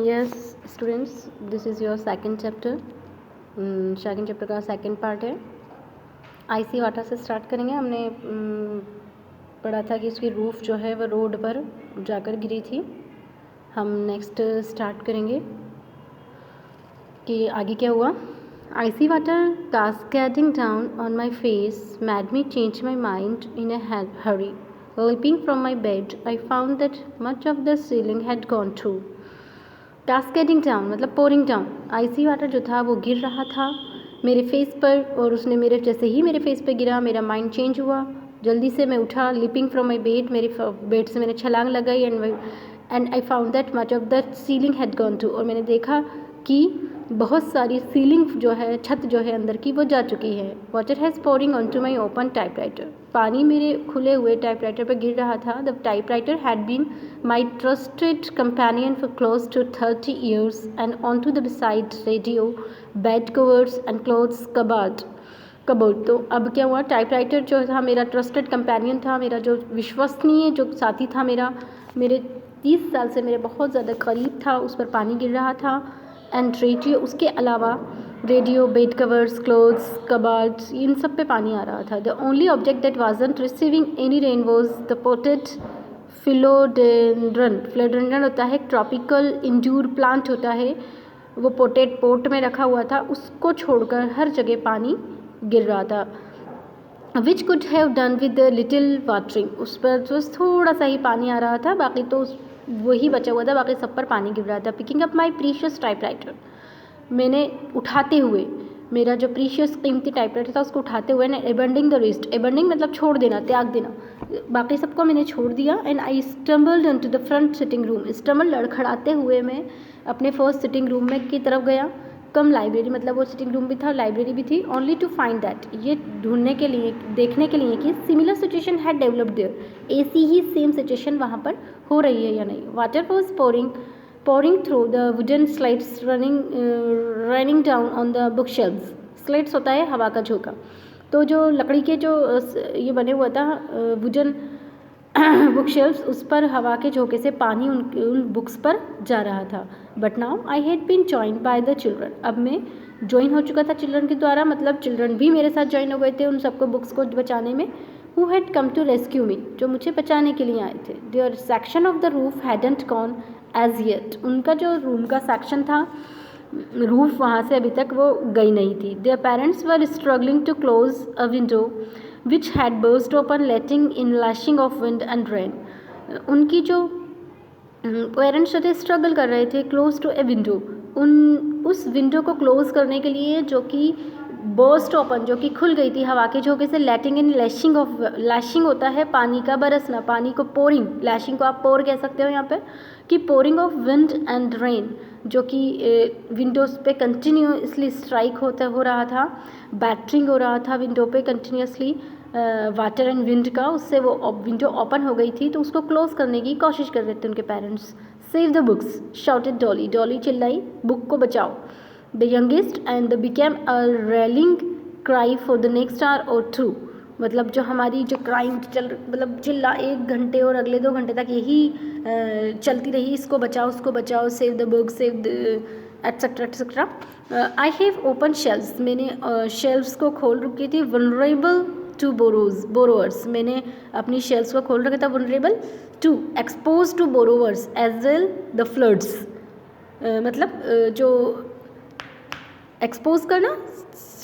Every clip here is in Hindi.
Yes students, this is your second chapter. Second chapter का सेकंड पार्ट है। आईसी वाटर से स्टार्ट करेंगे। हमने पढ़ा था कि इसकी रूफ जो है वह रोड पर जाकर गिरी थी। हम नेक्स्ट स्टार्ट करेंगे कि आगे क्या हुआ। IC water cascading down on my face made me change my mind in a hurry. Leaping from my bed, I found that much of the ceiling had gone through. Cascading down मतलब पोरिंग डाउन। आइसी वाटर जो था वो गिर रहा था मेरे फेस पर, और उसने मेरे जैसे ही मेरे फेस पर गिरा मेरा माइंड चेंज हुआ। जल्दी से मैं उठा, लिपिंग फ्रॉम माई बेड, मेरे बेड से मैंने छलांग लगाई and I found that much of the ceiling had gone too. और मैंने देखा कि बहुत सारी सीलिंग जो है, छत जो है अंदर की, वो जा चुकी है। Water has pouring on to my open typewriter. पानी मेरे खुले हुए टाइपराइटर पर गिर रहा था। The typewriter had been my trusted companion for close to 30 years and on to the beside radio, bed covers and clothes cupboard. तो अब क्या हुआ, टाइपराइटर जो था मेरा ट्रस्टेड कंपेनियन था, मेरा जो विश्वसनीय जो साथी था, मेरे 30 साल से मेरे बहुत ज़्यादा करीब था, उस पर पानी गिर रहा था। एंड रेडियो, उसके अलावा radio, bed covers, clothes, cupboards, इन सब पे पानी आ रहा था। The only object that wasn't receiving any rain was the potted philodendron. Philodendron होता है ट्रॉपिकल इंडोर प्लांट होता है, वो पोटेड पोट में रखा हुआ था, उसको छोड़कर हर जगह पानी गिर रहा था। Which could have done with the little watering. उस पर बस थोड़ा सा ही पानी आ रहा था, बाकी तो वही बचा हुआ था, बाकी सब पर पानी गिर रहा था। Picking up my precious typewriter, मैंने उठाते हुए मेरा जो प्रीशियस कीमती टाइपराइटर था उसको उठाते हुए, एबंडिंग द रेस्ट, एबंडिंग मतलब छोड़ देना, त्याग देना, बाकी सबको मैंने छोड़ दिया। And I stumbled into the front sitting room. Stumble लड़खड़ाते हुए मैं अपने फर्स्ट सिटिंग रूम में की तरफ गया। कम लाइब्रेरी, मतलब वो सिटिंग रूम भी था, लाइब्रेरी भी थी। ओनली टू फाइंड दैट, ये ढूंढने के लिए, देखने के लिए कि similar situation had developed there, ऐसी ही सेम सिचुएशन वहाँ पर हो रही है या नहीं। Water was pouring through the wooden slates running down on the bookshelves. Slates होता है हवा का झोंका, तो जो लकड़ी के जो ये बने हुआ था वुडन बुक शेल्फ्स, उस पर हवा के झोंके से पानी उन बुक्स पर जा रहा था। But now I had been joined by the children. अब मैं ज्वाइन हो चुका था चिल्ड्रन के द्वारा, मतलब चिल्ड्रन भी मेरे साथ ज्वाइन हो गए थे उन सबको बुक्स को बचाने में। Who had come to rescue me, जो मुझे बचाने के लिए आए थे। Their section of the roof hadn't gone as yet. उनका जो रूम का सेक्शन था, रूफ वहाँ से अभी तक वो गई नहीं थी। Their parents were struggling to close a window which had burst open, letting in lashing of wind and rain. उनकी जो पेरेंट्स थे स्ट्रगल कर रहे थे क्लोज टू ए विंडो, उस विंडो को क्लोज करने के लिए, जो कि बर्स्ट ओपन, जो कि खुल गई थी हवा के झोंके से। लेटिंग इन लैशिंग ऑफ, लैशिंग होता है पानी का बरसना, पानी को पोरिंग, लैशिंग को आप पोर कह सकते हो यहाँ पे, कि pouring of wind and rain, जो कि विंडोज़ पे कंटिन्यूसली स्ट्राइक हो रहा था, बैटरिंग हो रहा था विंडो पे कंटिन्यूसली वाटर एंड विंड का, उससे वो विंडो ओपन हो गई थी, तो उसको क्लोज करने की कोशिश कर रहे थे उनके parents. Save the books shouted Dolly, Dolly चिल्लाई, बुक को बचाओ। The youngest and the became a railing cry for the next hour or two. मतलब जो हमारी जो क्राइम मतलब चिल्ला 1 घंटे और अगले 2 घंटे तक यही चलती रही, इसको बचाओ उसको बचाओ, save the book, save the etcetera etcetera. I have open shelves, मैंने शेल्व्स को खोल रखी थी। वनरेबल टू बोरोवर्स, मैंने अपनी शेल्व्स को खोल रखा था। Vulnerable to expose to borrowers as well the floods, मतलब जो एक्सपोज करना,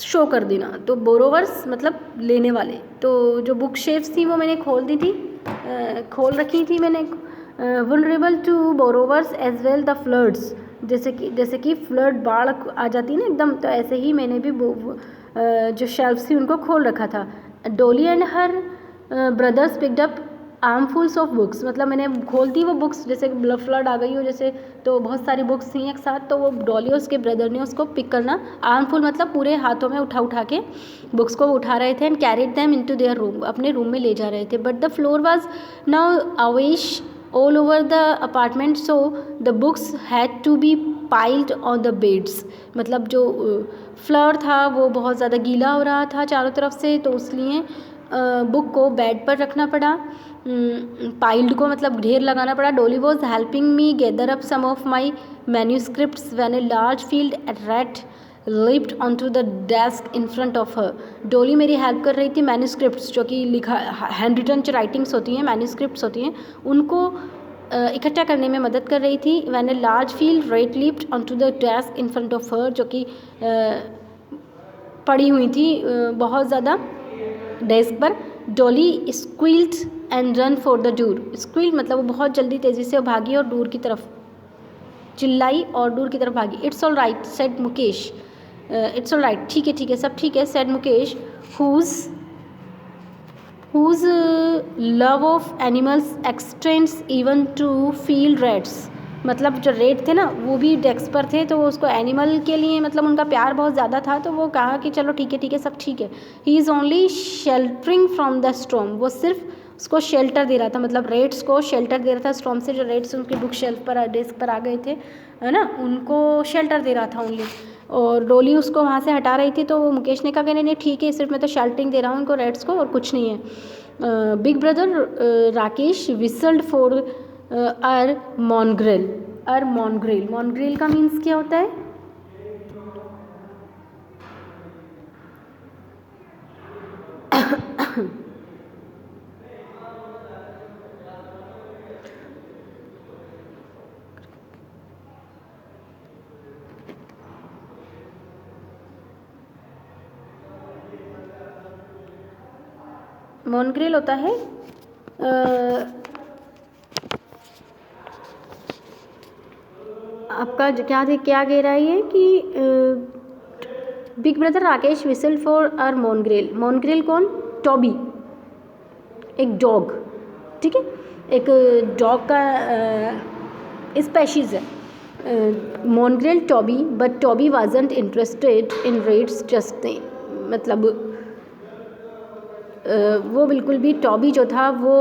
शो कर देना, तो बोरोवर्स मतलब लेने वाले। तो जो बुक शेल्फ्स थी वो मैंने खोल रखी थी मैंने। Vulnerable to borrowers as well the floods, जैसे कि फ्लड, बाढ़ आ जाती है ना एकदम, तो ऐसे ही मैंने भी जो शेल्फ्स थी उनको खोल रखा था। Dolly and her brothers picked up armfuls of books, मतलब मैंने खोल दी वो बुक्स, जैसे फ्लड आ गई हो जैसे, तो बहुत सारी बुक्स थी एक साथ, तो वो डॉली और उसके ब्रदर ने उसको पिक करना, आर्मफुल मतलब पूरे हाथों में उठा के बुक्स को उठा रहे थे। And carried them into their room, अपने रूम में ले जा रहे थे। But the floor was now awash all over the apartment, so the books had to be piled on the beds. मतलब जो फ्लोर था वो बहुत ज़्यादा गीला हो रहा था चारों तरफ से, तो इसलिए बुक को बेड पर रखना पड़ा, पाइल्ड को मतलब ढेर लगाना पड़ा. Dolly was helping me gather up some of my manuscripts when a large field rat leaped onto the desk in front of her. Dolly मेरी हेल्प कर रही थी मैन्यूस्क्रिप्ट्स, जो कि लिखा हैंड रिटन जो राइटिंग्स होती हैं, मैन्यूस्क्रिप्ट्स होती हैं, उनको इकट्ठा करने में मदद कर रही थी. When a large field rat leaped onto the desk in front of her, जो कि पड़ी हुई थी बहुत ज़्यादा डेस्क पर. Dolly squealed and run for the door. Squealed मतलब वो बहुत जल्दी तेज़ी से भागी और डोर की तरफ चिल्लाई और डोर की तरफ भागी. It's all right said Mukesh. It's all right, ठीक है सब ठीक है, said Mukesh, whose love of animals extends even to field rats. मतलब जो रेट थे ना वो भी डेस्क पर थे, तो उसको एनिमल के लिए मतलब उनका प्यार बहुत ज़्यादा था, तो वो कहा कि चलो ठीक है सब ठीक है. He is only sheltering from the storm. वो सिर्फ उसको शेल्टर दे रहा था, मतलब रेट्स को शेल्टर दे रहा था स्टॉर्म से. जो रेट्स उनके बुक शेल्फ पर डेस्क पर आ गए थे, है ना, उनको शेल्टर दे रहा था ओनली. और डॉली उसको वहाँ से हटा रही थी, तो मुकेश ने कहा कि नहीं ठीक है, सिर्फ मैं तो शेल्टरिंग दे रहा हूँ उनको रेट्स को, और कुछ नहीं है. Big brother Rakesh whistled for our mongrel. Mongrel का मीन्स क्या होता है? मॉन्ग्रेल होता है आपका क्या कह रहा है कि big brother Rakesh whistle for our mongrel. Mongrel कौन? टॉबी, एक डॉग, ठीक है, एक डॉग का स्पेशीज़ है mongrel Toby. But Toby wasn't interested in rats just. मतलब वो बिल्कुल भी, टॉबी जो था वो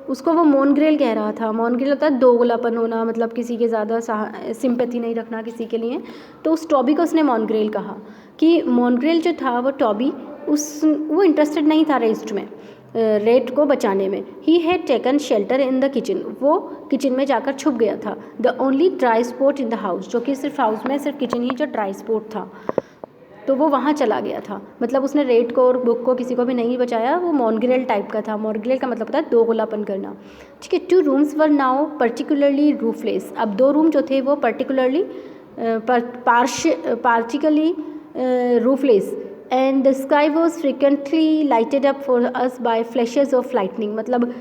उसको वो मॉन्ग्रेल कह रहा था. मॉन्ग्रेल होता है दोगलापन होना, मतलब किसी के ज़्यादा सिंपैथी नहीं रखना किसी के लिए. तो उस टॉबी को उसने मॉन्ग्रेल कहा कि मॉन्ग्रेल जो था वो टॉबी वो इंटरेस्टेड नहीं था रेस्ट में, रेट को बचाने में. He had taken shelter in the kitchen. वो किचन में जाकर छुप गया था. The only dry spot in the house, जो कि सिर्फ हाउस में सिर्फ किचन ही जो ड्राई स्पॉट था, तो वो वहाँ चला गया था. मतलब उसने रेट को और बुक को किसी को भी नहीं बचाया. वो मॉन्ग्रेल टाइप का था. मॉन्ग्रेल का मतलब होता है दोगलापन करना, ठीक है. 2 rooms were now particularly roofless. अब 2 रूम जो थे वो particularly partially roofless. And the sky was frequently lighted up for us by flashes of lightning. मतलब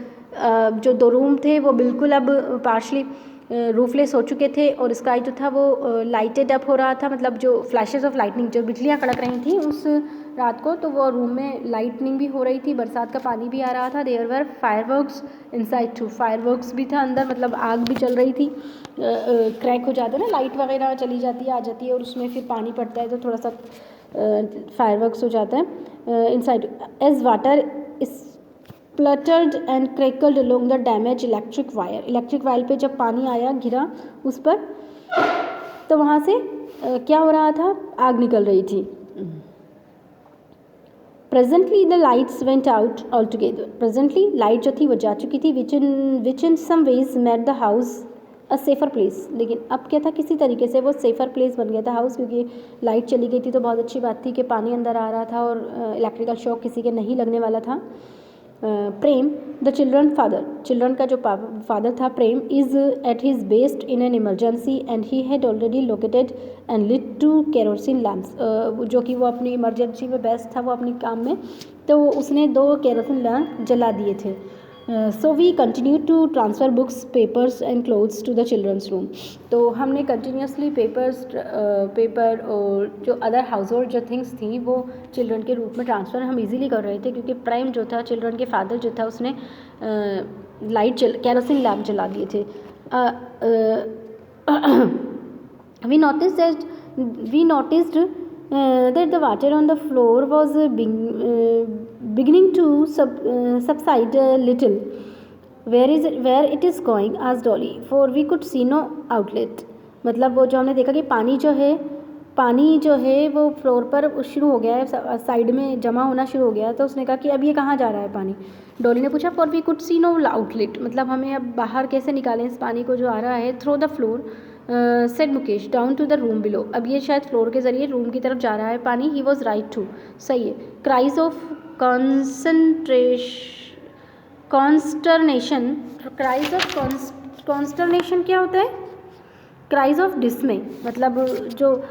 जो 2 रूम थे वो बिल्कुल अब पार्शली रूफलेस हो चुके थे, और स्काई जो था वो लाइटेड अप हो रहा था. मतलब जो फ्लैशेस ऑफ लाइटनिंग, जो बिजलियाँ कड़क रही थी उस रात को, तो वो रूम में लाइटनिंग भी हो रही थी, बरसात का पानी भी आ रहा था. There were fireworks inside too. Fireworks भी था अंदर, मतलब आग भी चल रही थी. क्रैक हो जाता है ना, लाइट वगैरह चली जाती है, आ जाती है, और उसमें फिर पानी पड़ता है तो थोड़ा सा फायरवर्क्स हो जाता है inside. As water spluttered and crackled along the damage electric wire. Electric wire पे जब पानी आया, गिरा उस पर, तो वहाँ से क्या हो रहा था, आग निकल रही थी. Presently the lights went out altogether. Presently light जो थी वो जा चुकी थी. Which in some ways made the house a safer place. लेकिन अब क्या था, किसी तरीके से वो सेफ़र प्लेस बन गया था हाउस, क्योंकि लाइट चली गई थी तो बहुत अच्छी बात थी कि पानी अंदर आ रहा था और इलेक्ट्रिकल शॉक किसी के नहीं लगने वाला था. प्रेम द चिल्ड्रन का जो फादर था Prem is at his best in an emergency and he had already located and lit 2 kerosene lamps. जो कि वो अपनी इमरजेंसी में बेस्ट था वो अपनी काम में, तो उसने 2 केरोसिन लैम्प जला दिए थे. So we continue to transfer books papers and clothes to the children's room. तो हमने कंटिन्यूसली पेपर और जो अदर हाउस होल्ड जो थिंग्स थी वो चिल्ड्रन के रूप में ट्रांसफ़र हम इजीली कर रहे थे, क्योंकि प्राइम जो था चिल्ड्रन के फादर जो था उसने केरोसिन लैम्प जला दिए थे. We noticed that the water on the floor was beginning to subside a little. Where it is going? asked Dolly, for we could see no outlet. मतलब वो जो हमने देखा कि पानी जो है पानी जो है वो फ्लोर पर शुरू हो गया है, साइड में जमा होना शुरू हो गया है। तो उसने कहा कि अब ये कहाँ जा रहा है पानी। डॉली ने पूछा for we could see no outlet, मतलब हमें अब बाहर कैसे निकालें इस पानी को जो आ रहा है। Through the floor said Mukesh down to the room below, अब ये शायद फ्लोर के ज़रिए रूम की तरफ जा रहा है पानी। ही वॉज राइट टू, सही है। क्राइज ऑफ कॉन्स्टरनेशन, क्राइज ऑफ कॉन्स्टरनेशन क्या होता है? क्राइज ऑफ डिसमे, मतलब जो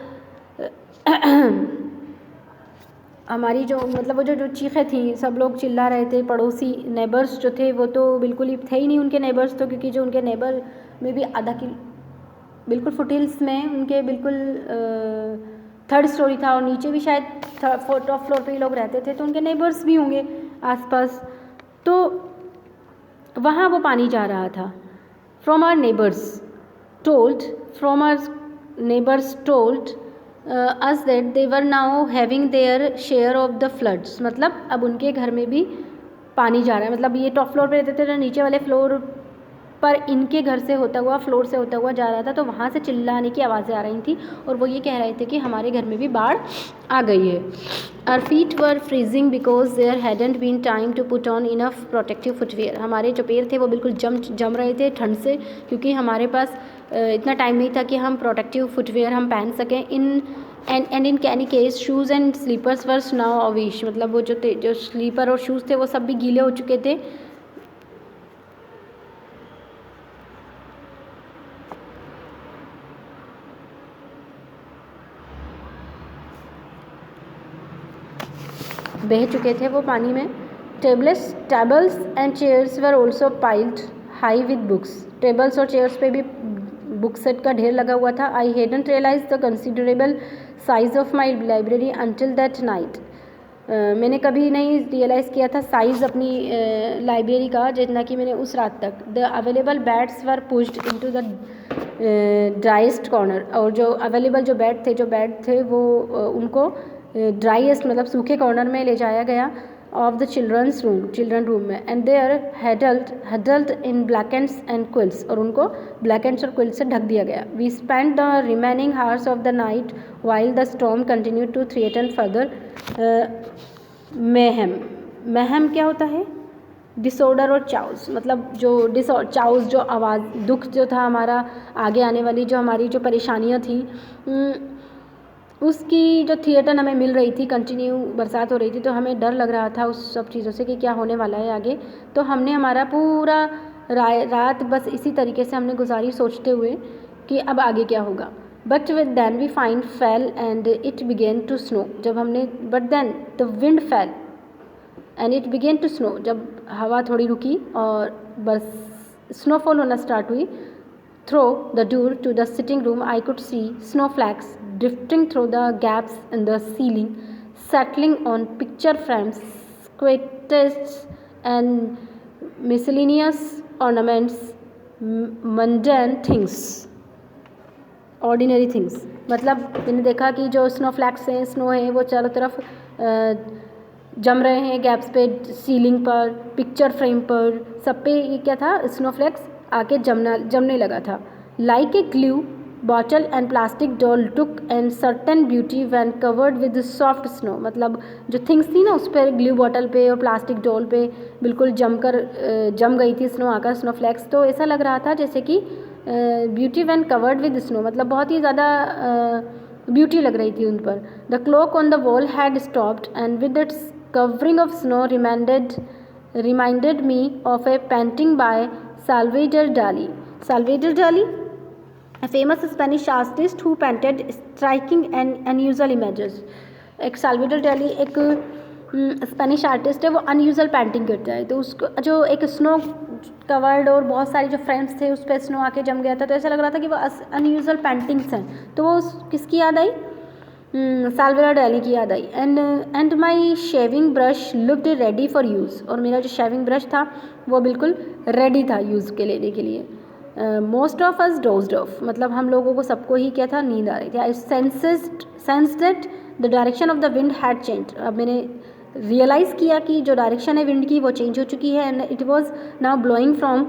हमारी जो मतलब वो जो चीखें थी, सब लोग चिल्ला रहे थे। पड़ोसी नेबर्स जो थे वो तो बिल्कुल ही थे ही नहीं उनके नेबर्स, तो क्योंकि जो उनके नेबर में भी आधा किलो बिल्कुल फुटिल्स में उनके बिल्कुल थर्ड स्टोरी था और नीचे भी शायद टॉप फ्लोर पे ही लोग रहते थे, तो उनके नेबर्स भी होंगे आसपास। तो वहाँ वो पानी जा रहा था। From our neighbours told us that they were now having their share of the floods, मतलब अब उनके घर में भी पानी जा रहा है। मतलब ये टॉप फ्लोर पे रहते थे, तो नीचे वाले फ्लोर पर इनके घर से होता हुआ, फ्लोर से होता हुआ जा रहा था। तो वहाँ से चिल्लाने की आवाज़ें आ रही थी और वो ये कह रहे थे कि हमारे घर में भी बाढ़ आ गई है। Our feet were freezing because there hadn't been time to put on enough protective footwear, हमारे जो पैर थे वो बिल्कुल जम रहे थे ठंड से, क्योंकि हमारे पास इतना टाइम नहीं था कि हम प्रोटेक्टिव फुटवेयर हम पहन सकें। And in any case shoes and slippers were now awash, मतलब वो जो स्लीपर और शूज़ थे वो सब भी गीले हो चुके थे। बह चुके थे वो पानी में। Tables and chairs were also piled high with books, tables और चेयर्स पे भी बुक सेट का ढेर लगा हुआ था। I hadn't realise the considerable size of my library until that night, मैंने कभी नहीं रियलाइज़ किया था साइज़ अपनी लाइब्रेरी का जितना कि मैंने उस रात तक। The available beds were pushed into the driest corner, और जो अवेलेबल जो बेड थे वो उनको ड्राइएस्ट मतलब सूखे कॉर्नर में ले जाया गया ऑफ द चिल्ड्रन रूम में। And there huddled in blankets and quilts, और उनको ब्लैकेट्स और क्विल्स से ढक दिया गया। We spend the remaining hours of the night while the storm continue to threaten further mayhem क्या होता है? डिसऑर्डर और चाउस, मतलब जो चाउस जो आवाज़ दुख जो था हमारा, आगे आने वाली जो हमारी जो परेशानियाँ थी उसकी जो थिएटर हमें मिल रही थी। कंटिन्यू बरसात हो रही थी तो हमें डर लग रहा था उस सब चीज़ों से कि क्या होने वाला है आगे। तो हमने हमारा पूरा रात बस इसी तरीके से हमने गुजारी सोचते हुए कि अब आगे क्या होगा। But then we find fell and it began to snow, जब हमने but then the wind fell and it began to snow, जब हवा थोड़ी रुकी और बस स्नोफॉल होना स्टार्ट हुई। Through the door to the sitting room I could see snowflakes drifting through the gaps in the ceiling, settling on picture frames, squatters and miscellaneous ornaments, mundane things, ordinary things। मतलब मैंने देखा कि जो स्नोफ्लैक्स हैं, स्नो है, वो चारों तरफ जम रहे हैं गैप्स पे, सीलिंग पर, पिक्चर फ्रेम पर, सब पे ये क्या था, स्नोफ्लैक्स आके जमने लगा था। Like a glue bottle and plastic doll took and certain beauty when covered with soft snow, मतलब जो थिंग्स थी ना उस पर, ग्लू बॉटल पे और प्लास्टिक डॉल पे बिल्कुल जम गई थी स्नो आकर, स्नोफ्लैक्स। तो ऐसा लग रहा था जैसे कि beauty when covered with snow, मतलब बहुत ही ज़्यादा ब्यूटी लग रही थी उन पर। The clock on the wall had stopped and with its covering of snow reminded me of a painting by Salvador Dali. Salvador Dali, a famous Spanish artist who painted striking and unusual images. एक साल्वेडर डाली एक स्पेनिश आर्टिस्ट है, वो अनयूजुअल पेंटिंग करता है। तो उसको जो एक स्नो कवर्ड और बहुत सारी जो फ्रेम्स थे उस पर स्नो आके जम गया था, तो ऐसा लग रहा था कि वो अनयूजुअल पेंटिंग्स हैं। तो वो किसकी याद आई? साल्वेडोर डाली की याद आई। And my shaving brush looked ready for use, और मेरा जो शेविंग ब्रश था वो बिल्कुल रेडी था यूज़ के लेने के लिए। Most of us dozed of, मतलब हम लोगों को सबको ही क्या था, नींद आ रही थी। I sensed that the direction of the wind had change, अब मैंने रियलाइज़ किया कि जो डायरेक्शन है विंड की वो चेंज हो चुकी है। And it was now blowing from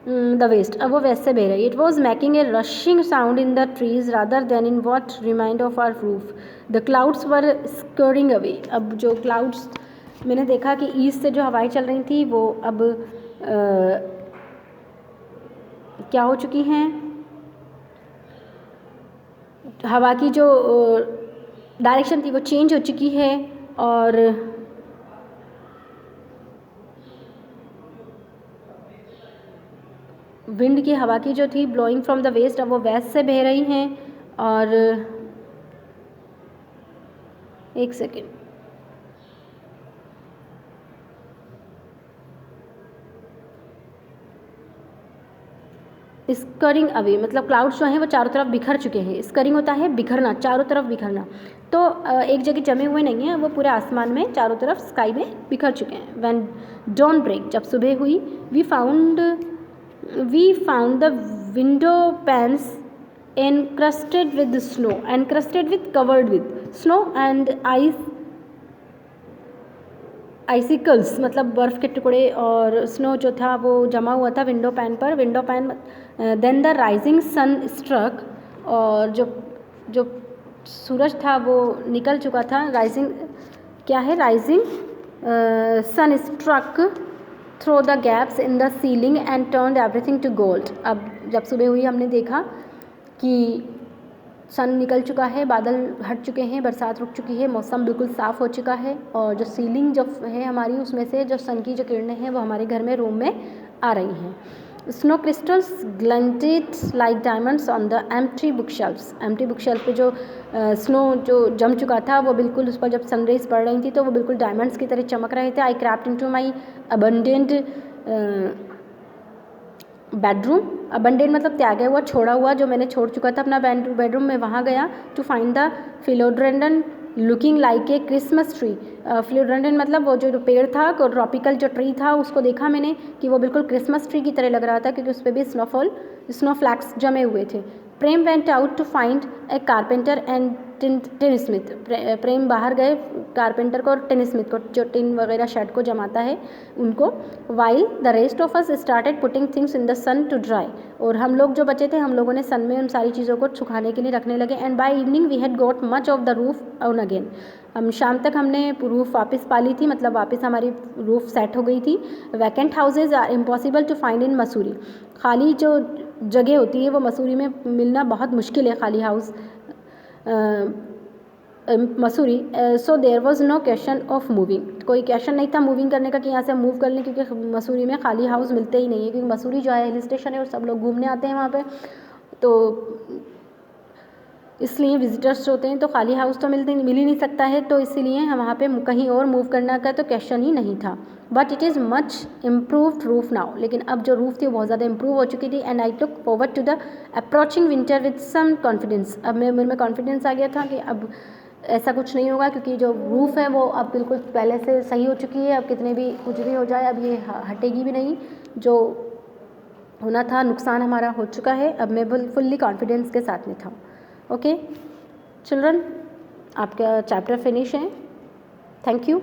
the west, अब वो वेस्ट से बह रही है. It was making a rushing sound in the trees rather than in what remind of our roof. The clouds were scudding away. अब जो क्लाउड्स मैंने देखा कि ईस्ट से जो हवाएं चल रही थी वो अब क्या हो चुकी हैं, हवा की जो डायरेक्शन थी वो चेंज हो चुकी है. और विंड की हवा की जो थी ब्लोइंग फ्रॉम द वेस्ट, अब वो वेस्ट से बह रही हैं. और एक सेकेंड, स्करिंग अवे मतलब क्लाउड्स जो हैं वो चारों तरफ बिखर चुके हैं. स्करिंग होता है बिखरना, चारों तरफ बिखरना. तो एक जगह जमे हुए नहीं हैं, वो पूरे आसमान में चारों तरफ स्काई में बिखर चुके हैं. व्हेन डॉन ब्रेक, जब सुबह हुई, we found the window panes encrusted with snow, encrusted with covered with snow and icicles मतलब बर्फ़ के टुकड़े और स्नो जो था वो जमा हुआ था विंडो पैन पर. Window pane then the rising sun struck, और जो सूरज था वो निकल चुका था. राइजिंग क्या है, rising sun struck through the gaps in the ceiling and turned everything to gold. अब जब सुबह हुई हमने देखा कि सन निकल चुका है, बादल हट चुके हैं, बरसात रुक चुकी है, मौसम बिल्कुल साफ़ हो चुका है. और जो सीलिंग जो है हमारी, उसमें से जो सन की जो किरणें हैं वो हमारे घर में रूम में आ रही हैं. Snow crystals glinted like diamonds on the empty book shelves. Empty book shelf पे जो स्नो जो जम चुका था वो बिल्कुल उस पर जब सनरेज पड़ रही थी तो वो बिल्कुल डायमंड्स की तरह चमक रहे थे. I crept into my abandoned bedroom. Abandoned मतलब त्यागा हुआ, छोड़ा हुआ, जो मैंने छोड़ चुका था अपना बेडरूम में, वहाँ गया. To find the philodendron looking like a Christmas tree. Philodendron मतलब वो जो पेड़ था, ट्रॉपिकल जो ट्री था, उसको देखा मैंने कि वो बिल्कुल क्रिसमस ट्री की तरह लग रहा था क्योंकि उस पर भी स्नो फ्लैक्स जमे हुए थे. Prem went out to find a carpenter and tinsmith. Prem बाहर गए कारपेंटर को और टिन स्मिथ को, जो टिन वगैरह शर्ट को जमाता है, उनको. While the rest of us started putting things in the sun to dry. और हम लोग जो बचे थे, हम लोगों ने सन में उन सारी चीज़ों को सुखाने के लिए रखने लगे. And by evening we had got much of the roof on again. हम शाम तक हमने रूफ वापस पा ली थी, मतलब वापस हमारी रूफ सेट हो गई थी. Vacant houses are impossible to find in Mussoorie. खाली जो जगह होती है वो मसूरी में मिलना बहुत मुश्किल है, खाली house Mussoorie. So there was no question of moving. कोई क्वेश्चन नहीं था मूविंग करने का कि यहाँ से मूव कर लें, क्योंकि मसूरी में खाली हाउस मिलते ही नहीं है. क्योंकि मसूरी जो है हिल स्टेशन है और सब लोग घूमने आते हैं वहाँ पे, तो इसलिए विजिटर्स होते हैं तो खाली हाउस तो मिल ही नहीं सकता है. तो इसीलिए हम वहाँ पे कहीं और मूव करना का तो क्वेश्चन ही नहीं था. But it is much improved roof now. लेकिन अब जो रूफ थी वो बहुत ज़्यादा इम्प्रूव हो चुकी थी. And I took forward to the approaching winter with some confidence. अब मेरे में कॉन्फिडेंस आ गया था कि अब ऐसा कुछ नहीं होगा, क्योंकि जो रूफ है वो अब बिल्कुल पहले से सही हो चुकी है. अब कितने भी कुछ भी हो जाए अब ये हटेगी भी नहीं. जो होना था नुकसान हमारा हो चुका है. अब मैं फुल्ली कॉन्फिडेंस के साथ में था. ओके चिल्ड्रन, आपका चैप्टर फिनिश है. Thank you.